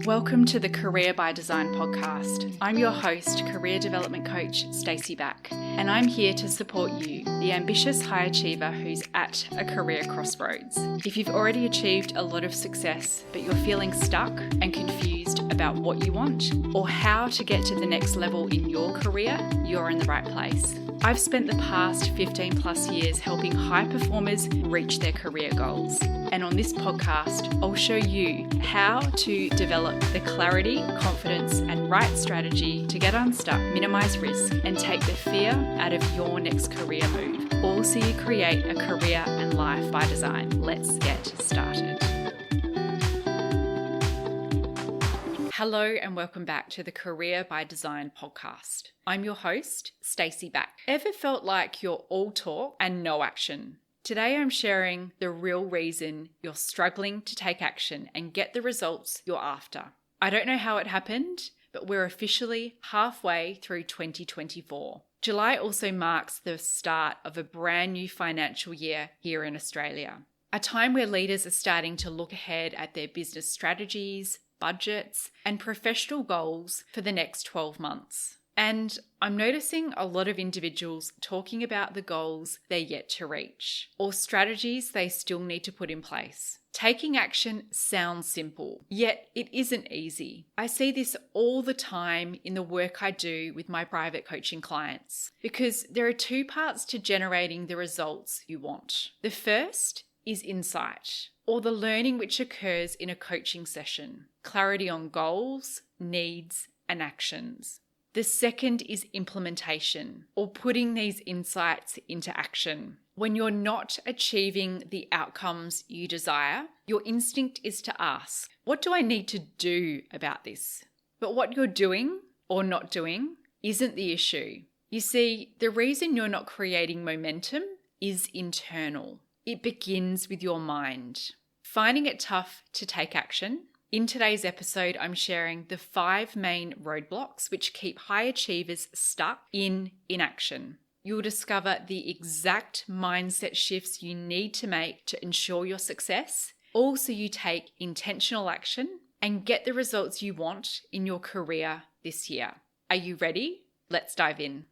Welcome to the Career by Design podcast. I'm your host, career development coach Stacey Back, and I'm here to support you, the ambitious high achiever who's at a career crossroads. If you've already achieved a lot of success, but you're feeling stuck and confused about what you want or how to get to the next level in your career, you're in the right place. I've spent the past 15 plus years helping high performers reach their career goals. And on this podcast, I'll show you how to develop the clarity, confidence, and right strategy to get unstuck, minimize risk, and take the fear out of your next career move. All so you create a career and life by design. Let's get started. Hello and welcome back to the Career by Design podcast. I'm your host, Stacey Back. Ever felt like you're all talk and no action? Today I'm sharing the real reason you're struggling to take action and get the results you're after. I don't know how it happened, but we're officially halfway through 2024. July also marks the start of a brand new financial year here in Australia, a time where leaders are starting to look ahead at their business strategies, budgets, and professional goals for the next 12 months. And I'm noticing a lot of individuals talking about the goals they're yet to reach or strategies they still need to put in place. Taking action sounds simple, yet it isn't easy. I see this all the time in the work I do with my private coaching clients because there are two parts to generating the results you want. The first is insight, or the learning which occurs in a coaching session, clarity on goals, needs, and actions. The second is implementation, or putting these insights into action. When you're not achieving the outcomes you desire, your instinct is to ask, what do I need to do about this? But what you're doing or not doing isn't the issue. You see, the reason you're not creating momentum is internal. It begins with your mind. Finding it tough to take action? In today's episode, I'm sharing the 5 main roadblocks which keep high achievers stuck in inaction. You'll discover the exact mindset shifts you need to make to ensure your success, also you take intentional action and get the results you want in your career this year. Are you ready? Let's dive in.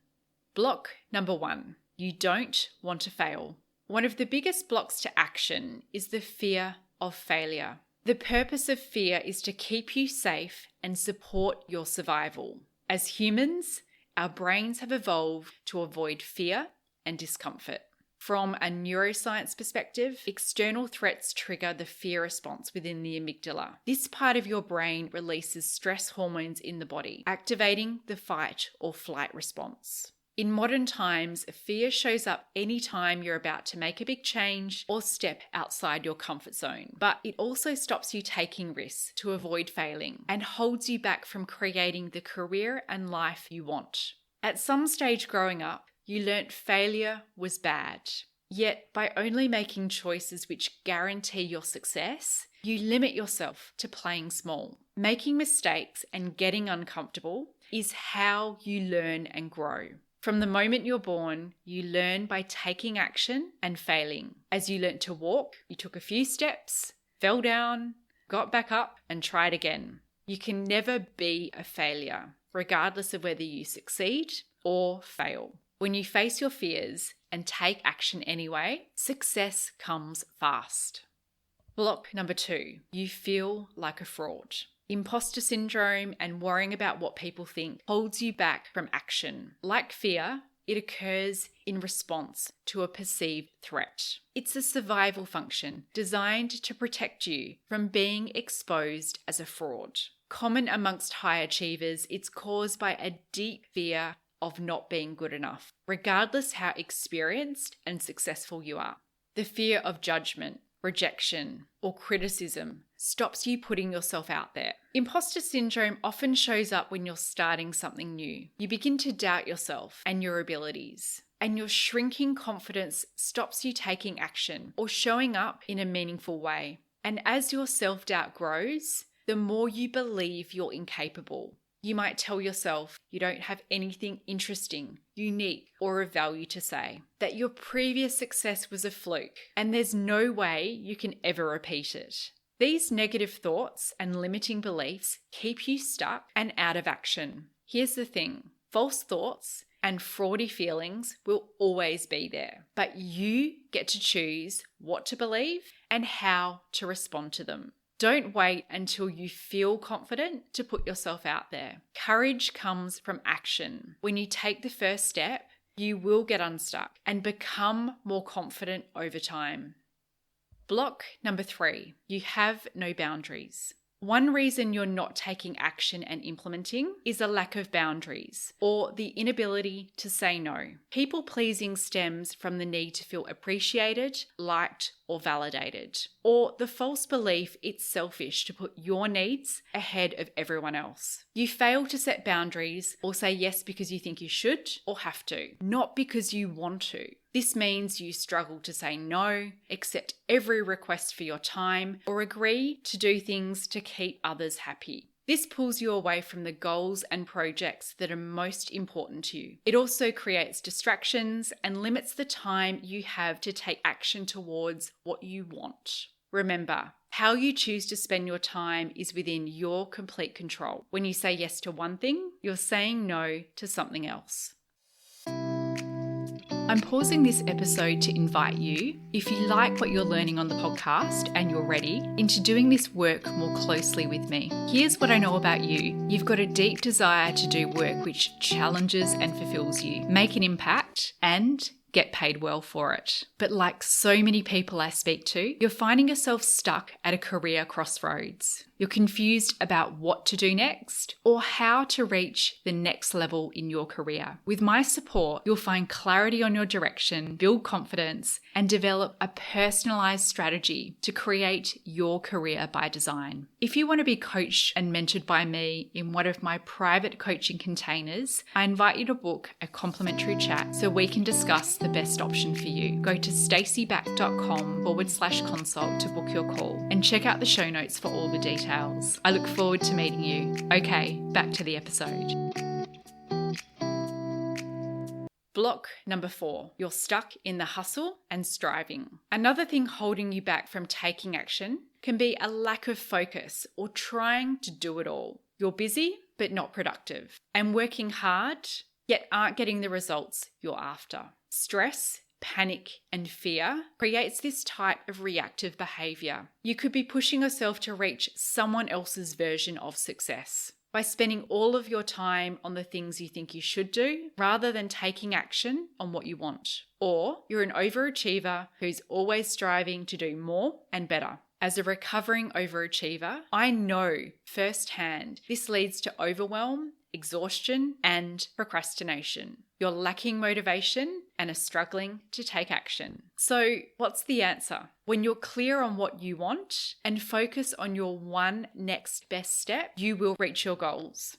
Block number 1, you don't want to fail. One of the biggest blocks to action is the fear of failure. The purpose of fear is to keep you safe and support your survival. As humans, our brains have evolved to avoid fear and discomfort. From a neuroscience perspective, external threats trigger the fear response within the amygdala. This part of your brain releases stress hormones in the body, activating the fight or flight response. In modern times, fear shows up anytime you're about to make a big change or step outside your comfort zone. But it also stops you taking risks to avoid failing and holds you back from creating the career and life you want. At some stage growing up, you learnt failure was bad. Yet, by only making choices which guarantee your success, you limit yourself to playing small. Making mistakes and getting uncomfortable is how you learn and grow. From the moment you're born, you learn by taking action and failing. As you learnt to walk, you took a few steps, fell down, got back up, and tried again. You can never be a failure, regardless of whether you succeed or fail. When you face your fears and take action anyway, success comes fast. Block number 2, you feel like a fraud. Imposter syndrome and worrying about what people think holds you back from action. Like fear, it occurs in response to a perceived threat. It's a survival function designed to protect you from being exposed as a fraud. Common amongst high achievers, it's caused by a deep fear of not being good enough, regardless how experienced and successful you are. The fear of judgment, rejection, or criticism stops you putting yourself out there. Imposter syndrome often shows up when you're starting something new. You begin to doubt yourself and your abilities, and your shrinking confidence stops you taking action or showing up in a meaningful way. And as your self-doubt grows, the more you believe you're incapable. You might tell yourself you don't have anything interesting, unique, or of value to say, that your previous success was a fluke, and there's no way you can ever repeat it. These negative thoughts and limiting beliefs keep you stuck and out of action. Here's the thing: false thoughts and fraudy feelings will always be there, but you get to choose what to believe and how to respond to them. Don't wait until you feel confident to put yourself out there. Courage comes from action. When you take the first step, you will get unstuck and become more confident over time. Block number 3, you have no boundaries. One reason you're not taking action and implementing is a lack of boundaries or the inability to say no. People pleasing stems from the need to feel appreciated, liked, or validated, or the false belief it's selfish to put your needs ahead of everyone else. You fail to set boundaries or say yes because you think you should or have to, not because you want to. This means you struggle to say no, accept every request for your time, or agree to do things to keep others happy. This pulls you away from the goals and projects that are most important to you. It also creates distractions and limits the time you have to take action towards what you want. Remember, how you choose to spend your time is within your complete control. When you say yes to one thing, you're saying no to something else. I'm pausing this episode to invite you, if you like what you're learning on the podcast and you're ready, into doing this work more closely with me. Here's what I know about you. You've got a deep desire to do work which challenges and fulfills you, make an impact, and get paid well for it. But like so many people I speak to, you're finding yourself stuck at a career crossroads. You're confused about what to do next or how to reach the next level in your career. With my support, you'll find clarity on your direction, build confidence, and develop a personalized strategy to create your career by design. If you want to be coached and mentored by me in one of my private coaching containers, I invite you to book a complimentary chat so we can discuss the best option for you. Go to staceyback.com/consult to book your call and check out the show notes for all the details. I look forward to meeting you. Okay, back to the episode. Block number 4, you're stuck in the hustle and striving. Another thing holding you back from taking action can be a lack of focus or trying to do it all. You're busy but not productive and working hard yet aren't getting the results you're after. Stress, panic, and fear creates this type of reactive behavior. You could be pushing yourself to reach someone else's version of success by spending all of your time on the things you think you should do rather than taking action on what you want. Or you're an overachiever who's always striving to do more and better. As a recovering overachiever, I know firsthand this leads to overwhelm, exhaustion, and procrastination. You're lacking motivation and are struggling to take action. So, what's the answer? When you're clear on what you want and focus on your one next best step, you will reach your goals.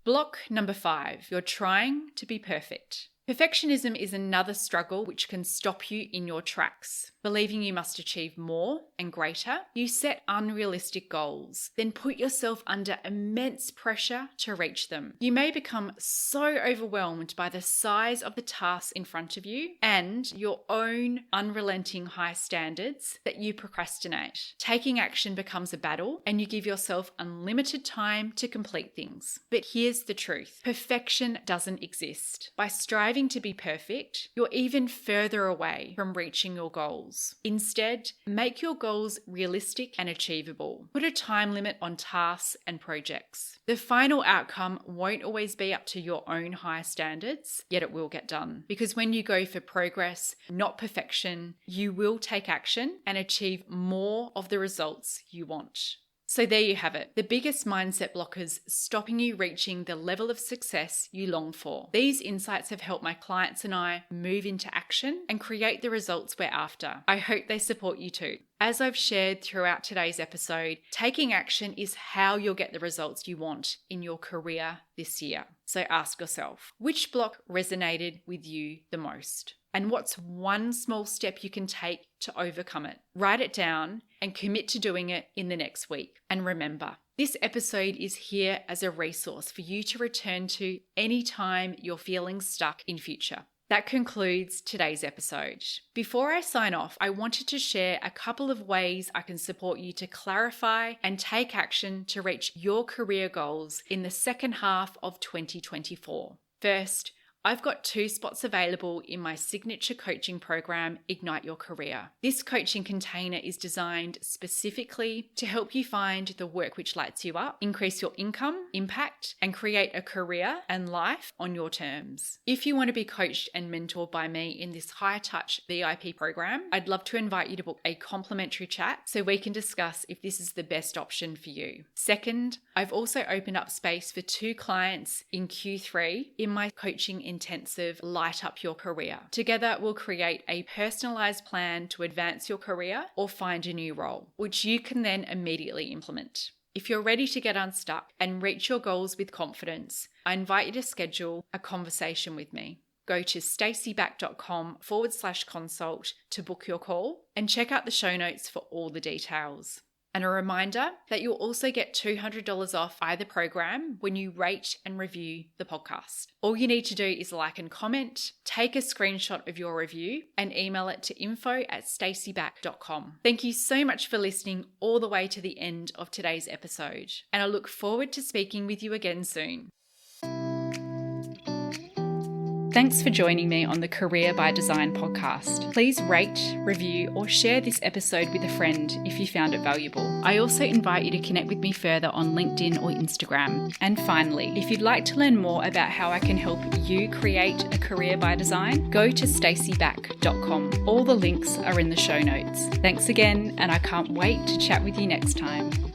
Block number 5, you're trying to be perfect. Perfectionism is another struggle which can stop you in your tracks. Believing you must achieve more and greater, you set unrealistic goals, then put yourself under immense pressure to reach them. You may become so overwhelmed by the size of the tasks in front of you and your own unrelenting high standards that you procrastinate. Taking action becomes a battle and you give yourself unlimited time to complete things. But here's the truth: perfection doesn't exist. By striving to be perfect, you're even further away from reaching your goals. Instead, make your goals realistic and achievable. Put a time limit on tasks and projects. The final outcome won't always be up to your own high standards, yet it will get done. Because when you go for progress, not perfection, you will take action and achieve more of the results you want. So there you have it, the biggest mindset blockers stopping you reaching the level of success you long for. These insights have helped my clients and I move into action and create the results we're after. I hope they support you too. As I've shared throughout today's episode, taking action is how you'll get the results you want in your career this year. So ask yourself, which block resonated with you the most? And what's one small step you can take to overcome it? Write it down and commit to doing it in the next week. And remember, this episode is here as a resource for you to return to anytime you're feeling stuck in future. That concludes today's episode. Before I sign off, I wanted to share a couple of ways I can support you to clarify and take action to reach your career goals in the second half of 2024. First, I've got 2 spots available in my signature coaching program, Ignite Your Career. This coaching container is designed specifically to help you find the work which lights you up, increase your income, impact, and create a career and life on your terms. If you want to be coached and mentored by me in this high-touch VIP program, I'd love to invite you to book a complimentary chat so we can discuss if this is the best option for you. Second, I've also opened up space for 2 clients in Q3 in my coaching intensive Light Up Your Career. Together, we'll create a personalized plan to advance your career or find a new role, which you can then immediately implement. If you're ready to get unstuck and reach your goals with confidence, I invite you to schedule a conversation with me. Go to staceyback.com/consult to book your call and check out the show notes for all the details. And a reminder that you'll also get $200 off either program when you rate and review the podcast. All you need to do is like and comment, take a screenshot of your review, and email it to info@staceyback.com. Thank you so much for listening all the way to the end of today's episode, and I look forward to speaking with you again soon. Thanks for joining me on the Career by Design podcast. Please rate, review, or share this episode with a friend if you found it valuable. I also invite you to connect with me further on LinkedIn or Instagram. And finally, if you'd like to learn more about how I can help you create a career by design, go to staceyback.com. All the links are in the show notes. Thanks again, and I can't wait to chat with you next time.